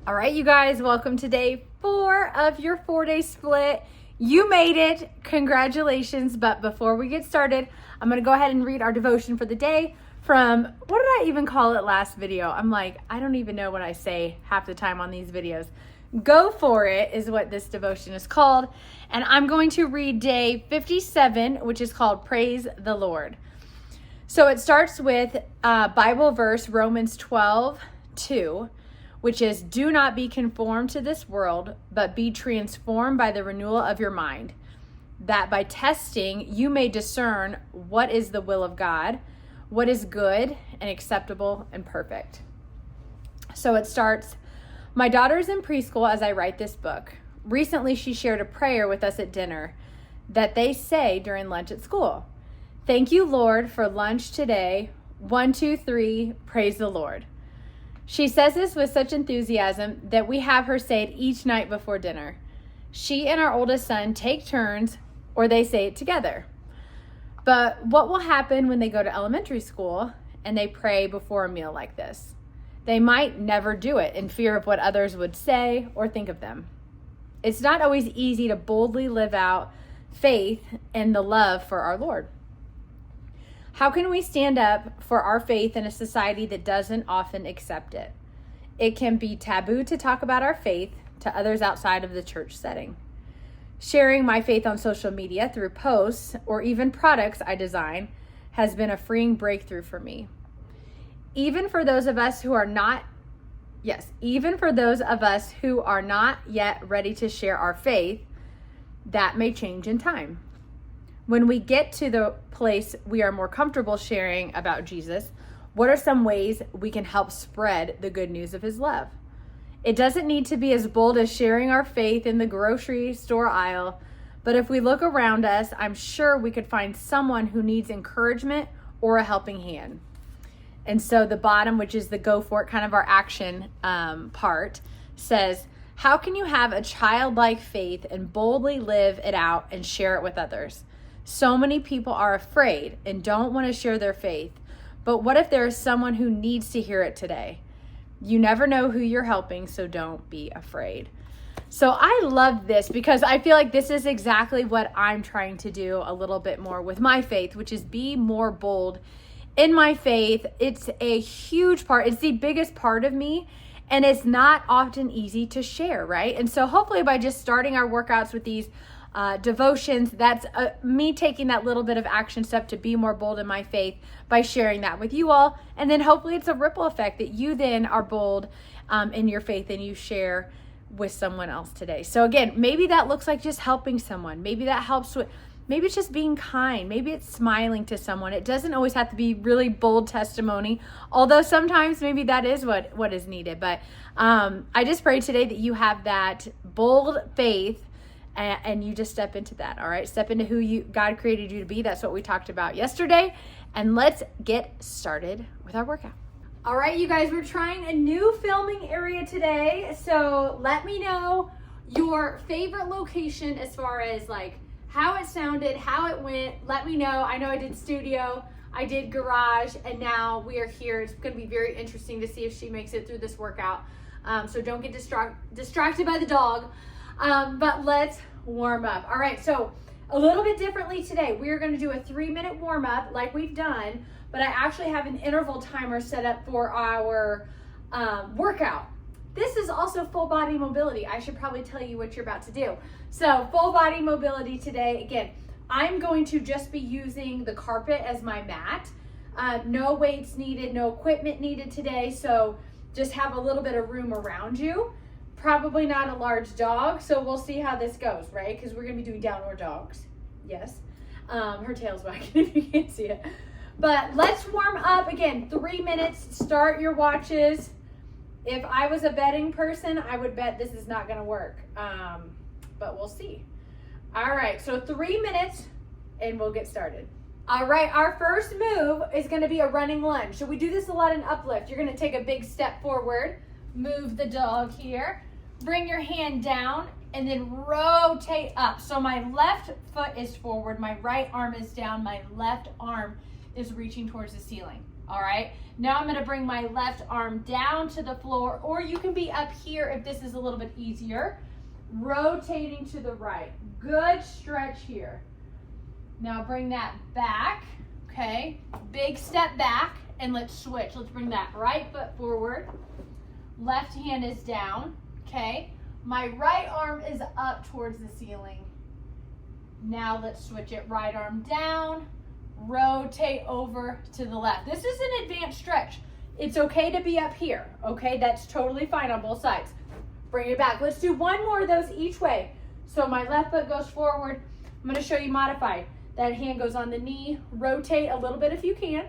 All right, you guys, welcome to day 4 of your 4-day split. You made it. Congratulations. But before we get started, I'm going to go ahead and read our devotion for the day from, what did I even call it last video? I'm like, I don't even know what I say half the time on these videos. Go for it is what this devotion is called. And I'm going to read day 57, which is called Praise the Lord. So it starts with Bible verse, Romans 12:2. Which is, do not be conformed to this world, but be transformed by the renewal of your mind, that by testing you may discern what is the will of God, what is good and acceptable and perfect. So it starts, my daughter's in preschool as I write this book. Recently, she shared a prayer with us at dinner that they say during lunch at school. Thank you, Lord, for lunch today. 1, 2, 3, praise the Lord. She says this with such enthusiasm that we have her say it each night before dinner. She and our oldest son take turns, or they say it together. But what will happen when they go to elementary school and they pray before a meal like this? They might never do it in fear of what others would say or think of them. It's not always easy to boldly live out faith and the love for our Lord. How can we stand up for our faith in a society that doesn't often accept it? It can be taboo to talk about our faith to others outside of the church setting. Sharing my faith on social media through posts or even products I design has been a freeing breakthrough for me. Even for those of us who are not yet ready to share our faith, that may change in time. When we get to the place we are more comfortable sharing about Jesus, what are some ways we can help spread the good news of his love? It doesn't need to be as bold as sharing our faith in the grocery store aisle, but if we look around us, I'm sure we could find someone who needs encouragement or a helping hand. And so the bottom, which is the go for it, kind of our action part, says, how can you have a childlike faith and boldly live it out and share it with others? So many people are afraid and don't want to share their faith. But what if there is someone who needs to hear it today? You never know who you're helping, so don't be afraid. So I love this because I feel like this is exactly what I'm trying to do a little bit more with my faith, which is be more bold in my faith. It's a huge part. It's the biggest part of me. And it's not often easy to share, right? And so hopefully by just starting our workouts with these devotions, that's me taking that little bit of action step to be more bold in my faith by sharing that with you all. And then hopefully it's a ripple effect that you then are bold in your faith and you share with someone else today. So again, maybe that looks like just helping someone. Maybe that helps with, maybe it's just being kind. Maybe it's smiling to someone. It doesn't always have to be really bold testimony, although sometimes maybe that is what is needed. But I just pray today that you have that bold faith and you just step into that, all right? Step into who God created you to be. That's what we talked about yesterday. And let's get started with our workout. All right, you guys, we're trying a new filming area today. So let me know your favorite location as far as like how it sounded, how it went. Let me know. I know I did studio, I did garage, and now we are here. It's going to be very interesting to see if she makes it through this workout. So don't get distracted by the dog. But let's warm up. All right, so a little bit differently today. We're going to do a 3-minute warm up like we've done, but I actually have an interval timer set up for our workout. This is also full body mobility. I should probably tell you what you're about to do. So full body mobility today. Again, I'm going to just be using the carpet as my mat. No weights needed, no equipment needed today. So just have a little bit of room around you. Probably not a large dog, so we'll see how this goes, right? Because we're going to be doing downward dogs. Yes. Her tail's wagging if you can't see it. But let's warm up. Again, 3 minutes. Start your watches. If I was a betting person, I would bet this is not going to work. But we'll see. All right, so 3 minutes, and we'll get started. All right, our first move is going to be a running lunge. So we do this a lot in uplift. You're going to take a big step forward. Move the dog here. Bring your hand down and then rotate up. So my left foot is forward, my right arm is down, my left arm is reaching towards the ceiling. All right, now I'm gonna bring my left arm down to the floor, or you can be up here if this is a little bit easier. Rotating to the right. Good stretch here. Now bring that back, okay? Big step back, and let's switch. Let's bring that right foot forward. Left hand is down, okay? My right arm is up towards the ceiling. Now let's switch it. Right arm down, rotate over to the left. This is an advanced stretch. It's okay to be up here, okay? That's totally fine on both sides. Bring it back. Let's do one more of those each way. So my left foot goes forward. I'm gonna show you modified. That hand goes on the knee. Rotate a little bit if you can.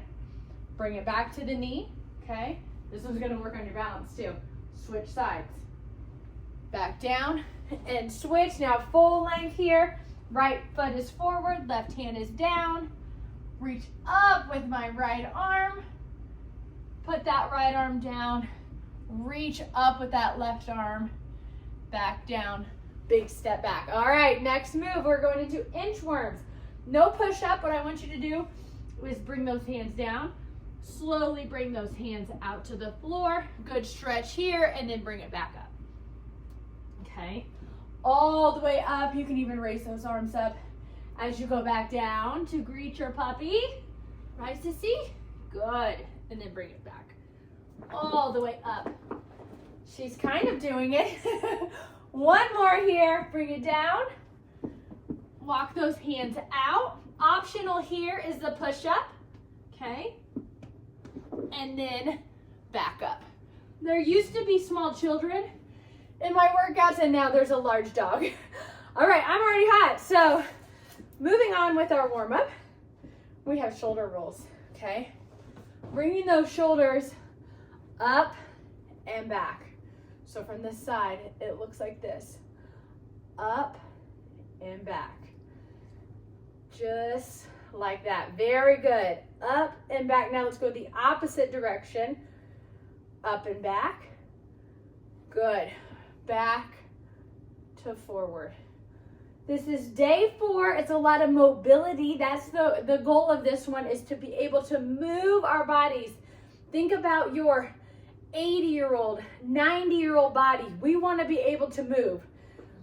Bring it back to the knee, okay? This one's gonna work on your balance too. Switch sides. Back down and switch. Now full length here. Right foot is forward, left hand is down. Reach up with my right arm. Put that right arm down. Reach up with that left arm. Back down. Big step back. All right, next move, we're going into inchworms. No push up. What I want you to do is bring those hands down. Slowly bring those hands out to the floor. Good stretch here, and then bring it back up. Okay. All the way up. You can even raise those arms up as you go back down to greet your puppy. Right, sissy? Good. And then bring it back. All the way up. She's kind of doing it. One more here. Bring it down. Walk those hands out. Optional here is the push-up. Okay. And then back up. There used to be small children in my workouts, and now there's a large dog. All right, I'm already hot. So moving on with our warm-up, we have shoulder rolls, okay? Bringing those shoulders up and back. So from this side, it looks like this. Up and back. Just like that. Very good. Up and back. Now let's go the opposite direction. Up and back. Good. Back to forward. This is day 4. It's a lot of mobility. That's the goal of this one, is to be able to move our bodies. Think about your 80-year-old, 90-year-old body. We want to be able to move.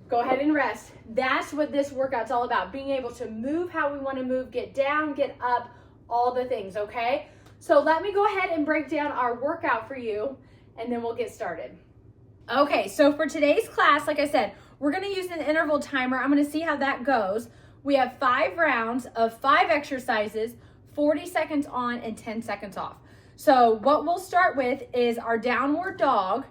Go ahead and rest. That's what this workout's all about. Being able to move how we want to move, get down, get up, all the things, okay? So let me go ahead and break down our workout for you, and then we'll get started. Okay, so for today's class, like I said, we're going to use an interval timer. I'm going to see how that goes. We have 5 rounds of 5 exercises, 40 seconds on and 10 seconds off. So what we'll start with is our downward dog.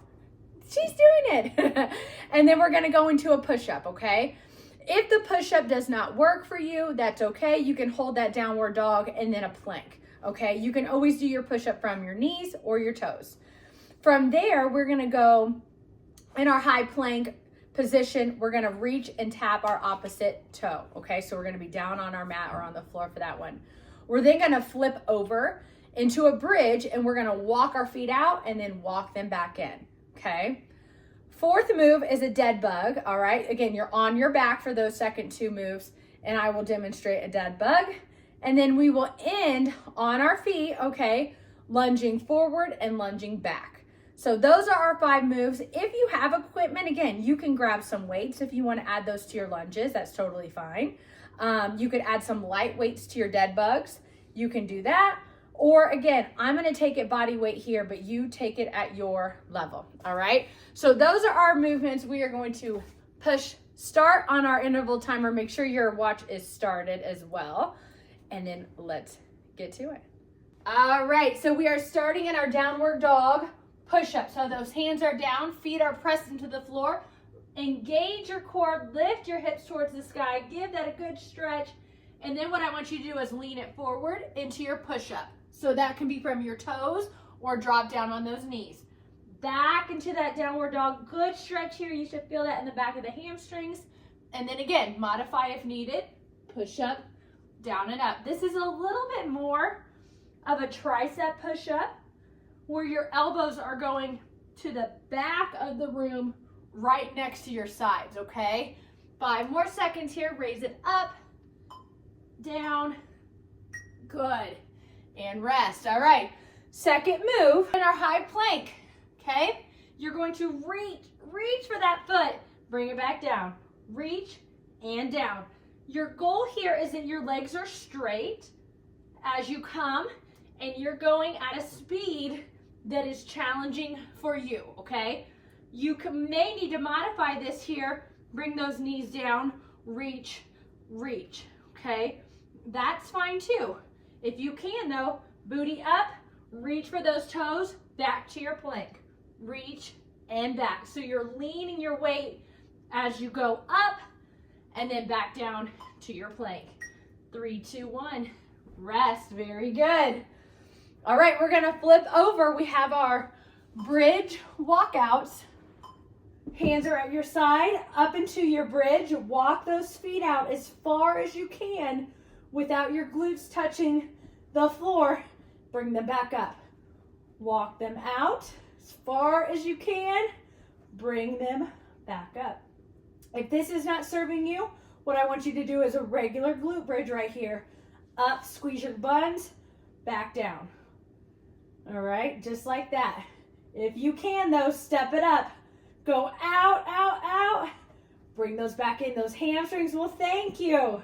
She's doing it. And then we're going to go into a push-up, okay? If the push-up does not work for you, that's okay. You can hold that downward dog and then a plank, okay? You can always do your push-up from your knees or your toes. From there, we're going to go in our high plank position. We're going to reach and tap our opposite toe, okay? So we're going to be down on our mat or on the floor for that one. We're then going to flip over into a bridge, and we're going to walk our feet out and then walk them back in, okay? 4th move is a dead bug, all right? Again, you're on your back for those second 2 moves, and I will demonstrate a dead bug. And then we will end on our feet, okay? Lunging forward and lunging back. So those are our 5 moves. If you have equipment, again, you can grab some weights if you want to add those to your lunges. That's totally fine. You could add some light weights to your dead bugs. You can do that. Or again, I'm going to take it body weight here, but you take it at your level. All right. So those are our movements. We are going to push start on our interval timer. Make sure your watch is started as well. And then let's get to it. All right. So we are starting in our downward dog push-up. So those hands are down, feet are pressed into the floor. Engage your core, lift your hips towards the sky, give that a good stretch. And then what I want you to do is lean it forward into your push-up. So that can be from your toes or drop down on those knees. Back into that downward dog. Good stretch here. You should feel that in the back of the hamstrings. And then again, modify if needed. Push up, down and up. This is a little bit more of a tricep push-up where your elbows are going to the back of the room right next to your sides, okay? 5 more seconds here. Raise it up, down, good. And rest. All right, Second move in our high plank, okay? You're going to reach for that foot, bring it back down, reach and down. Your goal here is that your legs are straight as you come, and you're going at a speed that is challenging for you, okay? You may need to modify this here, bring those knees down, reach, okay? That's fine too. If you can though, booty up, reach for those toes, back to your plank, reach and back. So you're leaning your weight as you go up and then back down to your plank. 3, 2, 1, rest, very good. All right, we're gonna flip over. We have our bridge walkouts. Hands are at your side, up into your bridge. Walk those feet out as far as you can without your glutes touching the floor. Bring them back up. Walk them out as far as you can. Bring them back up. If this is not serving you, what I want you to do is a regular glute bridge right here. Up, squeeze your buns, back down. All right, just like that. If you can though, step it up. Go out, out, out. Bring those back in. Those hamstrings will thank you.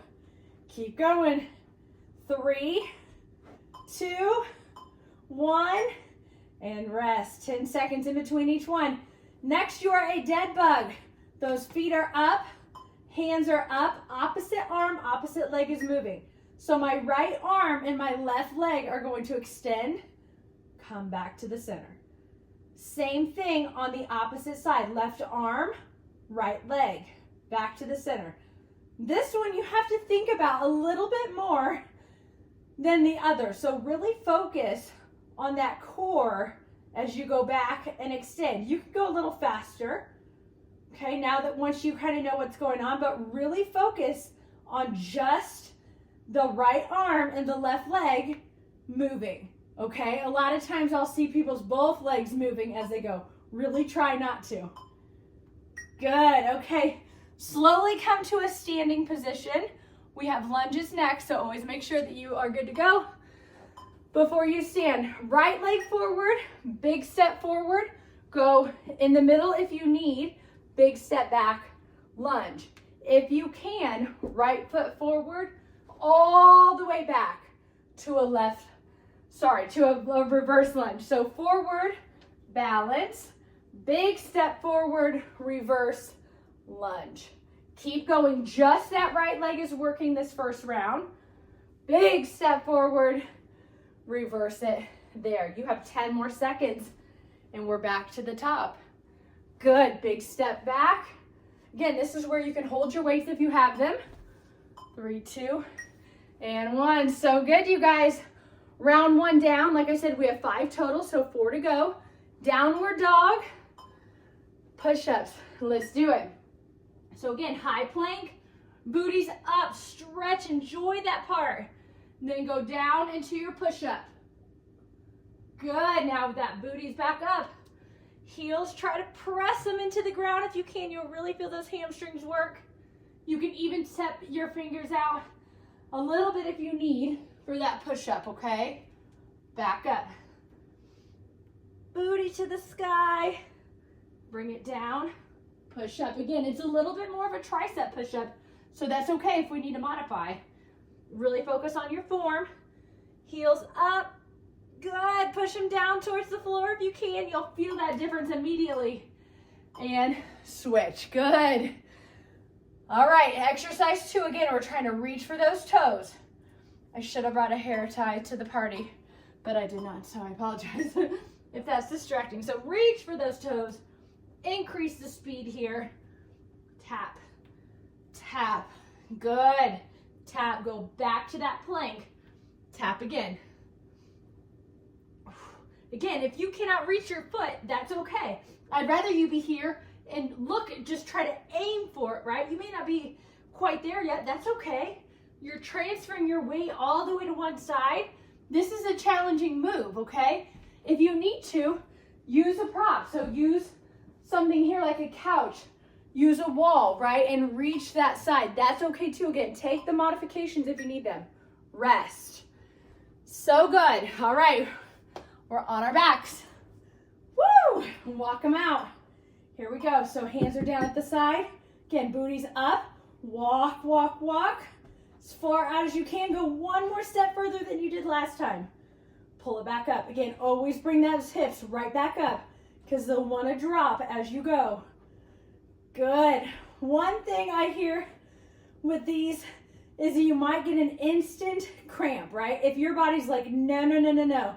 Keep going. 3, 2, 1, and rest. 10 seconds in between each one. Next, you are a dead bug. Those feet are up, hands are up, opposite arm, opposite leg is moving. So my right arm and my left leg are going to extend, come back to the center. Same thing on the opposite side, left arm, right leg, back to the center. This one you have to think about a little bit more than the other. So really focus on that core as you go back and extend. You can go a little faster, okay, now that once you kind of know what's going on, but really focus on just the right arm and the left leg moving, okay? A lot of times I'll see people's both legs moving as they go. Really try not to. Good, okay. Slowly come to a standing position. We have lunges next, so always make sure that you are good to go. Before you stand, right leg forward, big step forward, go in the middle if you need, big step back, lunge. If you can, right foot forward, all the way back to a reverse lunge. So forward, balance, big step forward, reverse lunge. Keep going, just that right leg is working this first round. Big step forward, reverse it. There, you have 10 more seconds and we're back to the top. Good, big step back. Again, this is where you can hold your weights if you have them. 3, 2, and 1. So good, you guys. Round 1 down. Like I said, we have 5 total, so 4 to go. Downward dog, push-ups. Let's do it. So again, high plank, booties up, stretch, enjoy that part. And then go down into your push-up. Good, now that booty's back up. Heels, try to press them into the ground if you can. You'll really feel those hamstrings work. You can even step your fingers out a little bit if you need for that push-up, okay? Back up. Booty to the sky. Bring it down. Push up. Again, it's a little bit more of a tricep push-up, so that's okay if we need to modify. Really focus on your form. Heels up. Good. Push them down towards the floor if you can. You'll feel that difference immediately. And switch. Good. All right, exercise 2 again. We're trying to reach for those toes. I should have brought a hair tie to the party, but I did not, so I apologize if that's distracting. So reach for those toes. Increase the speed here. Tap, tap. Good. Tap, go back to that plank. Tap again. Again, if you cannot reach your foot, that's okay. I'd rather you be here and look, just try to aim for it, right? You may not be quite there yet. That's okay. You're transferring your weight all the way to one side. This is a challenging move, okay? If you need to, use a prop. So use something here like a couch. Use a wall, right? And reach that side. That's okay too. Again, take the modifications if you need them. Rest. So good. All right. We're on our backs. Woo! Walk them out. Here we go. So hands are down at the side. Again, booty's up. Walk, walk, walk. As far out as you can. Go one more step further than you did last time. Pull it back up. Again, always bring those hips right back up because they'll want to drop as you go. Good. One thing I hear with these is you might get an instant cramp, right? If your body's like, no, no, no, no, no,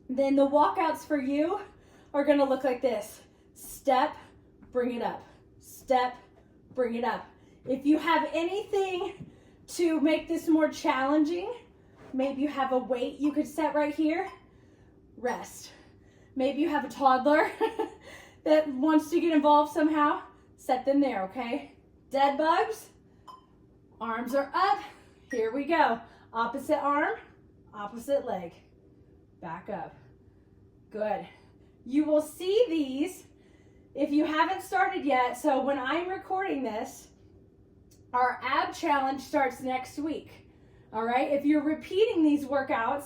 then the walkouts for you are going to look like this. Step, bring it up. Step, bring it up. If you have anything to make this more challenging, maybe you have a weight you could set right here. Rest. Maybe you have a toddler that wants to get involved somehow. Set them there, okay? Dead bugs. Arms are up. Here we go. Opposite arm, opposite leg. Back up. Good. You will see these if you haven't started yet. So when I'm recording this, our ab challenge starts next week. All right. If you're repeating these workouts,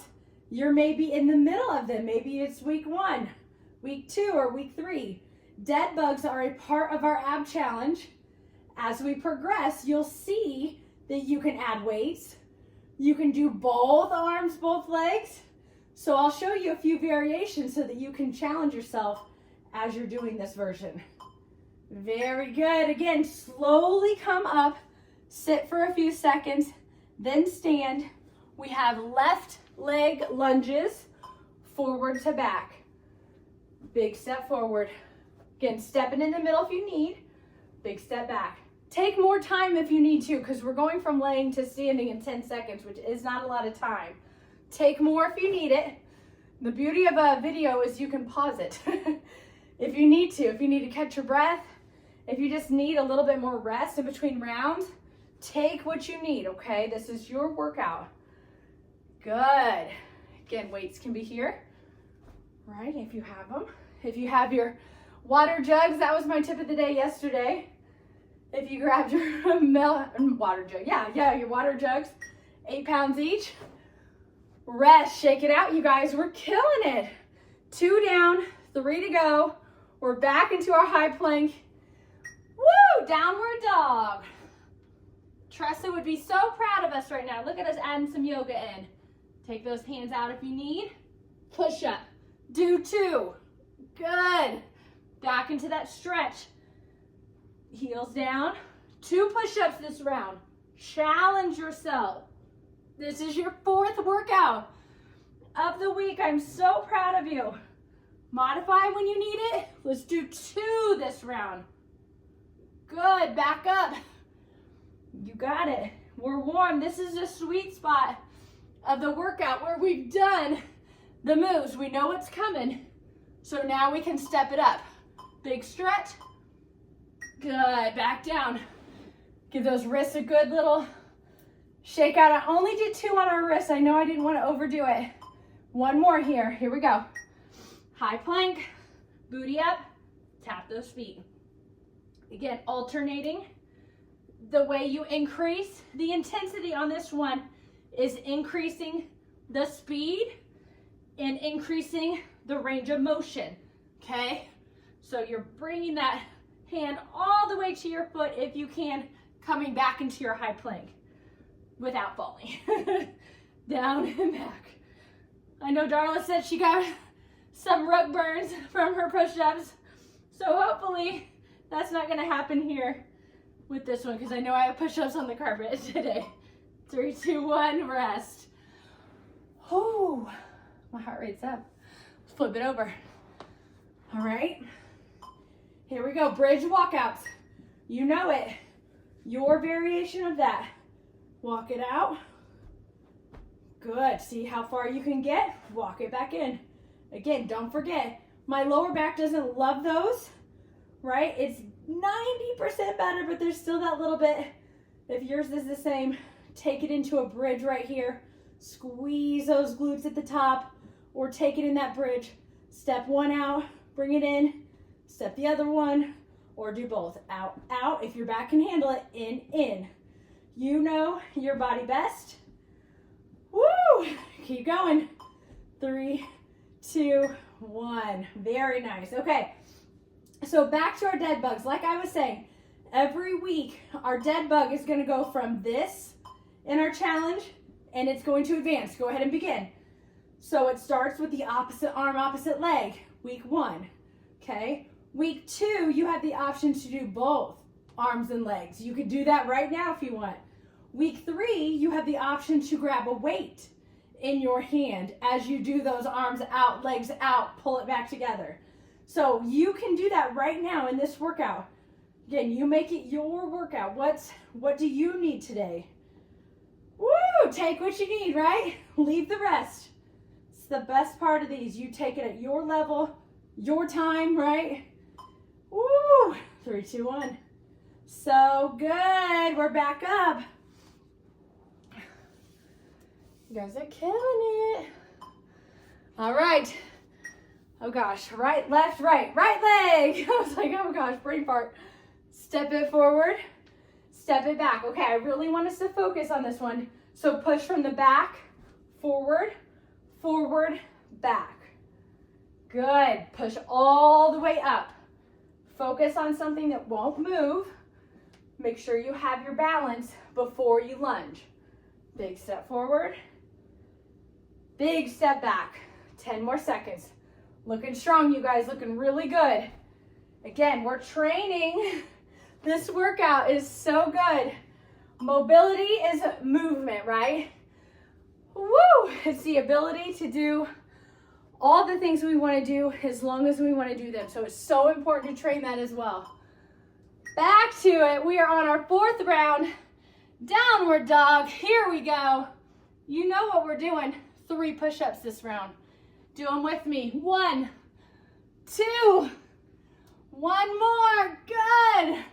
you're maybe in the middle of them. Maybe it's week 1, week 2, or week 3. Dead bugs are a part of our ab challenge. As we progress, you'll see that you can add weights. You can do both arms, both legs. So I'll show you a few variations so that you can challenge yourself as you're doing this version. Very good. Again, slowly come up, sit for a few seconds, then stand. We have left leg lunges, forward to back. Big step forward. Again, stepping in the middle if you need. Big step back. Take more time if you need to, because we're going from laying to standing in 10 seconds, which is not a lot of time. Take more if you need it. The beauty of a video is you can pause it if you need to. If you need to catch your breath, if you just need a little bit more rest in between rounds, take what you need, okay? This is your workout. Good. Again, weights can be here, right? If you have them. If you have your water jugs, that was my tip of the day yesterday. If you grabbed your water jug, your water jugs, 8 pounds each. Rest, shake it out, you guys. We're killing it. 2 down, 3 to go. We're back into our high plank. Woo, downward dog. Tressa would be so proud of us right now. Look at us adding some yoga in. Take those hands out if you need. Push up. Do 2. Good. Back into that stretch. Heels down. 2 push-ups this round. Challenge yourself. This is your 4th workout of the week. I'm so proud of you. Modify when you need it. Let's do 2 this round. Good. Back up. You got it. We're warm. This is the sweet spot of the workout where we've done the moves. We know what's coming. So now we can step it up. Big stretch. Good. Back down. Give those wrists a good little shake out. I only did 2 on our wrists. I know I didn't want to overdo it. 1 more here. Here we go. High plank. Booty up. Tap those feet. Again, alternating. The way you increase the intensity on this one is increasing the speed and increasing the range of motion. Okay? So you're bringing that hand all the way to your foot if you can, coming back into your high plank without falling. Down and back. I know Darla said she got some rug burns from her push-ups, so hopefully that's not going to happen here with this one, because I know I have push-ups on the carpet today. 3, 2, 1, rest. Oh, my heart rate's up. Let's flip it over. All right. Here we go, bridge walkouts. You know it. Your variation of that. Walk it out. Good. See how far you can get? Walk it back in. Again, don't forget, my lower back doesn't love those, right? It's 90% better, but there's still that little bit. If yours is the same, take it into a bridge right here. Squeeze those glutes at the top, or take it in that bridge. Step 1 out, bring it in. Step the other one, or do both. Out, out. If your back can handle it, in, in. You know your body best. Woo! Keep going. 3, 2, 1. Very nice. Okay, so back to our dead bugs. Like I was saying, every week our dead bug is going to go from this in our challenge, and it's going to advance. Go ahead and begin. So it starts with the opposite arm, opposite leg, week 1. Okay, week 2, you have the option to do both arms and legs. You could do that right now if you want. Week 3, you have the option to grab a weight in your hand as you do those arms out, legs out, pull it back together. So you can do that right now in this workout. Again, you make it your workout. What do you need today? Woo! Take what you need, right? Leave the rest. It's the best part of these. You take it at your level, your time, right? Woo! 3, 2, 1. So good. We're back up. You guys are killing it. All right. Oh gosh. Right, left, right leg. I was like, oh gosh, brain fart. Step it forward, step it back. Okay, I really want us to focus on this one. So push from the back, forward, forward, back. Good. Push all the way up. Focus on something that won't move. Make sure you have your balance before you lunge. Big step forward. Big step back. 10 more seconds. Looking strong, you guys. Looking really good. Again, we're training. This workout is so good. Mobility is movement, right? Woo! It's the ability to do all the things we want to do as long as we want to do them. So it's so important to train that as well. Back to it. We are on our 4th round. Downward dog. Here we go. You know what we're doing. 3 push-ups this round. Do them with me. 1, 2, 1 more. Good.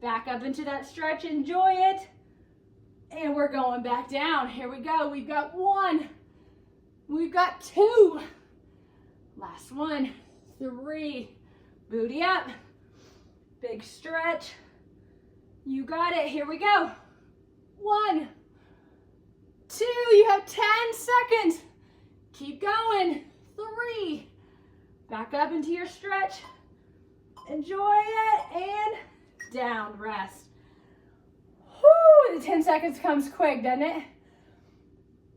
Back up into that stretch. Enjoy it. And we're going back down. Here we go. We've got 1. We've got 2. Last one. 3. Booty up. Big stretch. You got it. Here we go. 1, 2. You have 10 seconds. Keep going. 3. Back up into your stretch. Enjoy it. And down. Rest. Whoo, the 10 seconds comes quick, doesn't it?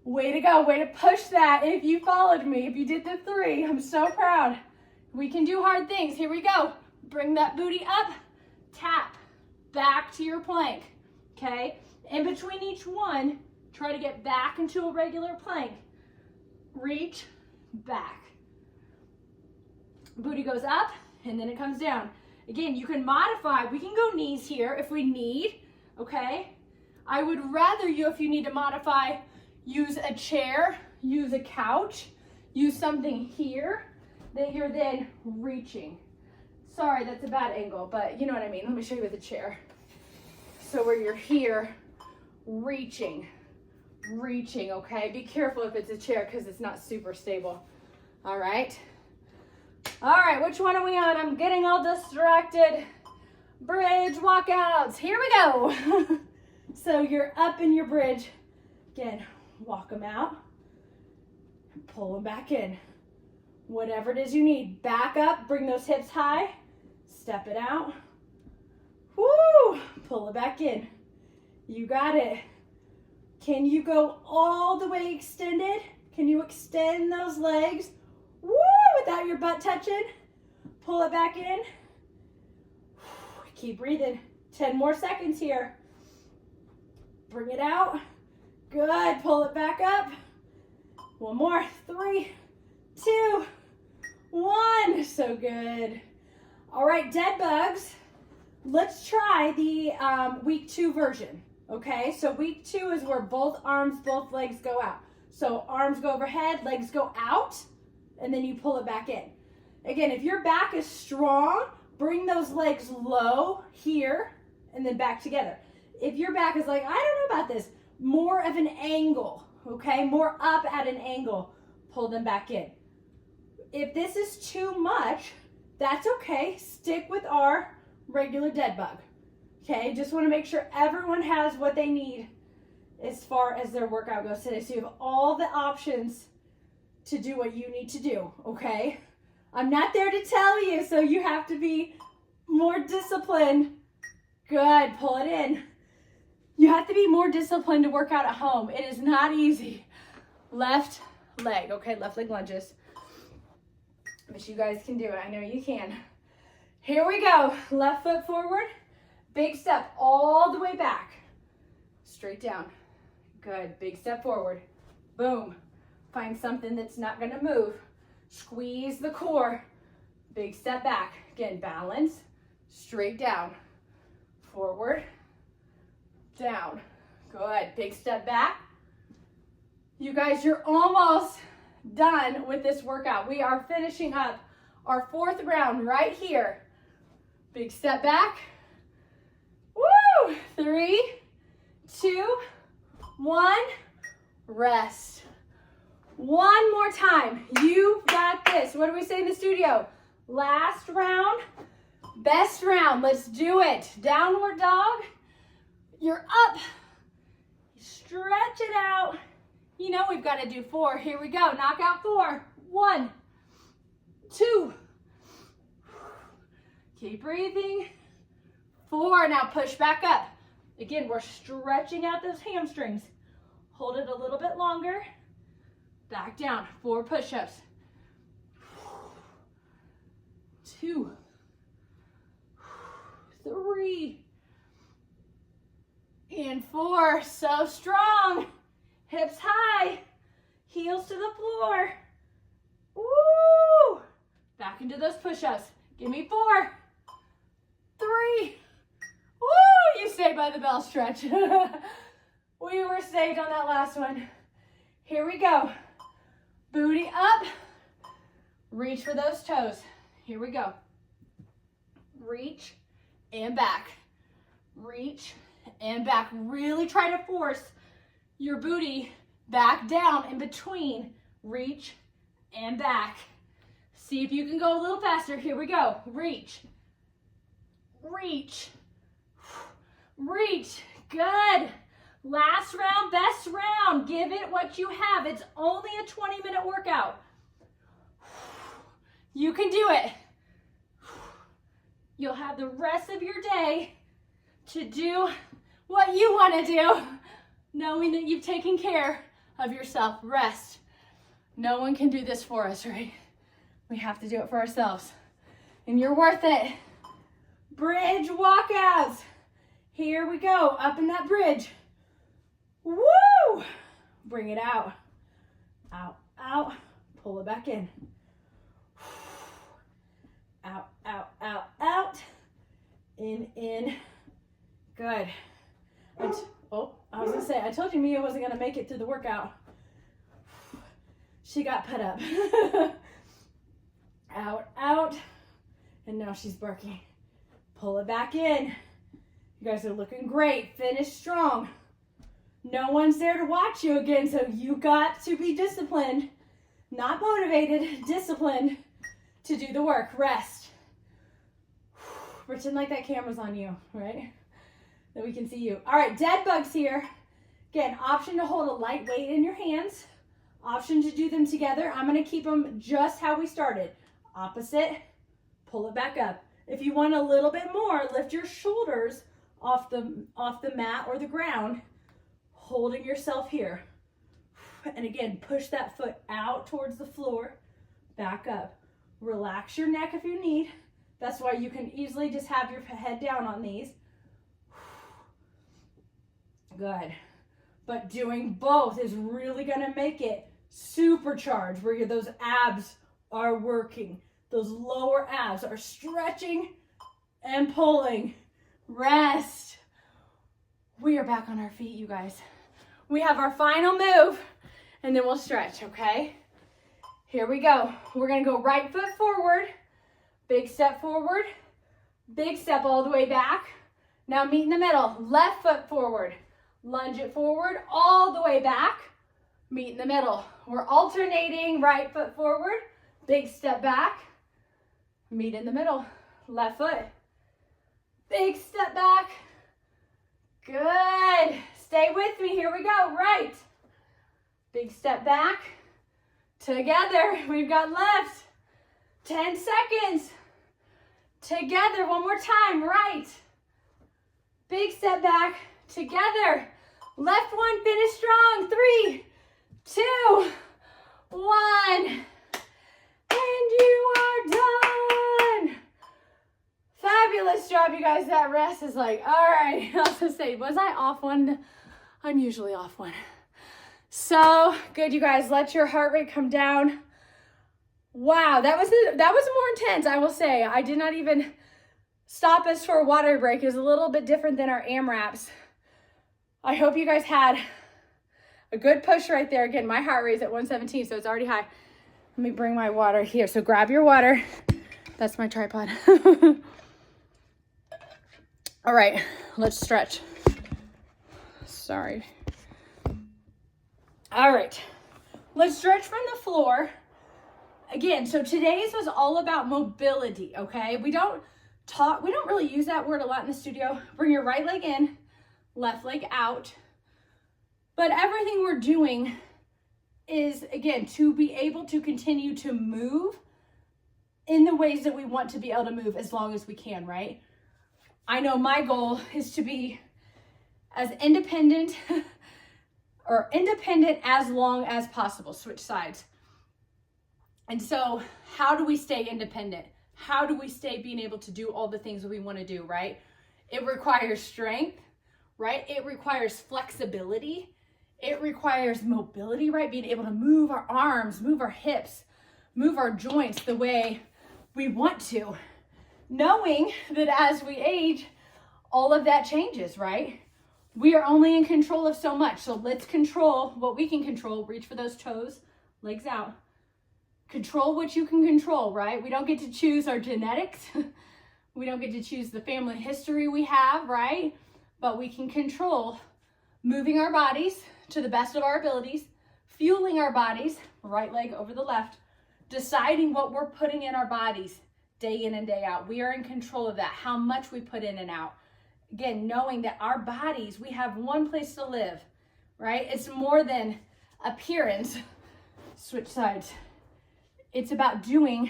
Way to go. Way to push that. If you followed me, if you did the 3, I'm so proud. We can do hard things. Here we go. Bring that booty up. Tap. Back to your plank. Okay? In between each one, try to get back into a regular plank. Reach back. Booty goes up and then it comes down. Again, you can modify. We can go knees here if we need, okay? I would rather you, if you need to modify, use a chair, use a couch, use something here that you're then reaching. Sorry, that's a bad angle, but you know what I mean. Let me show you with a chair. So where you're here, reaching, okay? Be careful if it's a chair because it's not super stable. All right, which one are we on? I'm getting all distracted. Bridge walkouts, here we go. So you're up in your bridge. Again, walk them out, and pull them back in. Whatever it is you need. Back up, bring those hips high, step it out. Woo! Pull it back in. You got it. Can you go all the way extended? Can you extend those legs? Woo! Without your butt touching. Pull it back in. Keep breathing. 10 more seconds here. Bring it out. Good. Pull it back up. 1 more. 3, 2, 1. So good. All right, dead bugs. Let's try the week 2 version. Okay, so week 2 is where both arms, both legs go out. So arms go overhead, legs go out, and then you pull it back in. Again, if your back is strong, bring those legs low here and then back together. If your back is like, I don't know about this, more of an angle, okay? More up at an angle, pull them back in. If this is too much, that's okay. Stick with our regular dead bug, okay? Just want to make sure everyone has what they need as far as their workout goes today. So you have all the options to do what you need to do, okay? I'm not there to tell you, so you have to be more disciplined. Good, pull it in. You have to be more disciplined to work out at home. It is not easy. Left leg, okay, left leg lunges. But you guys can do it, I know you can. Here we go, left foot forward, big step all the way back. Straight down, good, big step forward, boom. Find something that's not gonna move. Squeeze the core, big step back. Again, balance, straight down, forward, down. Good, big step back. You guys, you're almost done with this workout. We are finishing up our 4th round right here. Big step back. Woo! 3, 2, 1, rest. One more time. You got this. What do we say in the studio? Last round, best round. Let's do it. Downward dog. You're up. Stretch it out. You know we've got to do 4. Here we go. Knock out 4. 1, 2. Keep breathing. 4. Now push back up. Again, we're stretching out those hamstrings. Hold it a little bit longer. Back down. 4 push-ups. 2, 3, and 4. So strong. Hips high. Heels to the floor. Woo! Back into those push-ups. Give me 4, 3. Woo! You stayed by the bell stretch. We were saved on that last one. Here we go. Booty up. Reach for those toes. Here we go. Reach and back. Reach and back. Really try to force your booty back down in between. Reach and back. See if you can go a little faster. Here we go. Reach. Reach. Reach. Good. Last round, best round. Give it what you have. It's only a 20-minute workout. You can do it. You'll have the rest of your day to do what you want to do, knowing that you've taken care of yourself. Rest. No one can do this for us, right? We have to do it for ourselves. And you're worth it. Bridge walkouts. Here we go. Up in that bridge. Woo! Bring it out. Out, out. Pull it back in. Out, out, out, out. In. Good. I was gonna say, I told you Mia wasn't gonna make it through the workout. She got put up. Out, out. And now she's barking. Pull it back in. You guys are looking great. Finish strong. No one's there to watch you again, so you got to be disciplined. Not motivated, disciplined to do the work. Rest. Pretend like that camera's on you, right? That we can see you. All right, dead bugs here. Again, option to hold a light weight in your hands. Option to do them together. I'm going to keep them just how we started. Opposite, pull it back up. If you want a little bit more, lift your shoulders off the mat or the ground, holding yourself here. And again, push that foot out towards the floor, back up. Relax your neck if you need. That's why you can easily just have your head down on these. Good. But doing both is really going to make it supercharged, where those abs are working. Those lower abs are stretching and pulling. Rest. We are back on our feet, you guys. We have our final move, and then we'll stretch, okay? Here we go. We're going to go right foot forward. Big step forward. Big step all the way back. Now meet in the middle. Left foot forward. Lunge it forward all the way back. Meet in the middle. We're alternating right foot forward. Big step back. Meet in the middle. Left foot. Big step back. Good. Stay with me. Here we go. Right. Big step back. Together, we've got left 10 seconds. Together, one more time, right. Big step back, together. Left one, finish strong. 3, 2, 1. And you are done. Fabulous job, you guys. That rest is like, all right. I was gonna say, was I off one? I'm usually off one. So good, you guys. Let your heart rate come down. Wow, that was more intense, I will say. I did not even stop us for a water break. It was a little bit different than our AMRAPs. I hope you guys had a good push right there. Again, my heart rate is at 117, so it's already high. Let me bring my water here. So grab your water. That's my tripod. All right, let's stretch. Sorry. All right, let's stretch from the floor. Again, so today's was all about mobility, okay? We don't really use that word a lot in the studio. Bring your right leg in, left leg out. But everything we're doing is, again, to be able to continue to move in the ways that we want to be able to move as long as we can, right? I know my goal is to be as independent or independent as long as possible. Switch sides. And so how do we stay independent? How do we stay being able to do all the things that we want to do, right? It requires strength, right? It requires flexibility. It requires mobility, right? Being able to move our arms, move our hips, move our joints the way we want to. Knowing that as we age, all of that changes, right? We are only in control of so much. So let's control what we can control. Reach for those toes, legs out. Control what you can control, right? We don't get to choose our genetics. We don't get to choose the family history we have, right? But we can control moving our bodies to the best of our abilities, fueling our bodies, right leg over the left, deciding what we're putting in our bodies day in and day out. We are in control of that, how much we put in and out. Again, knowing that our bodies, we have one place to live, right? It's more than appearance. Switch sides. It's about doing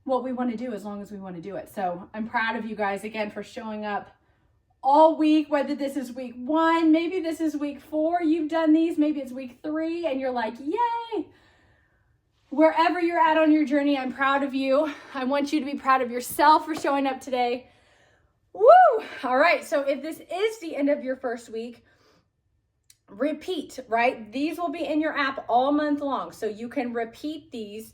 what we want to do as long as we want to do it. So I'm proud of you guys again for showing up all week, whether this is week 1, maybe this is week 4, you've done these, maybe it's week 3 and you're like, yay. Wherever you're at on your journey, I'm proud of you. I want you to be proud of yourself for showing up today. Woo! All right, so if this is the end of your first week, repeat, right? These will be in your app all month long. So you can repeat these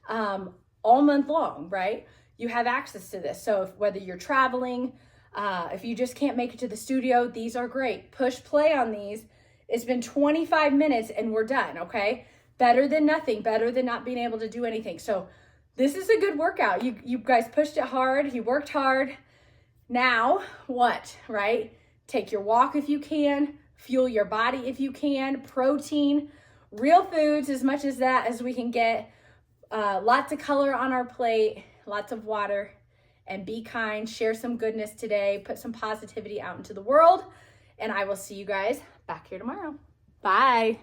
all month long, right? You have access to this. So whether you're traveling, if you just can't make it to the studio, these are great. Push play on these. It's been 25 minutes and we're done, okay? Better than nothing, better than not being able to do anything. So this is a good workout. You guys pushed it hard, you worked hard. Now what, right? Take your walk if you can, fuel your body if you can, protein, real foods as much as that as we can get, lots of color on our plate, lots of water, and be kind, share some goodness today, put some positivity out into the world, and I will see you guys back here tomorrow. Bye.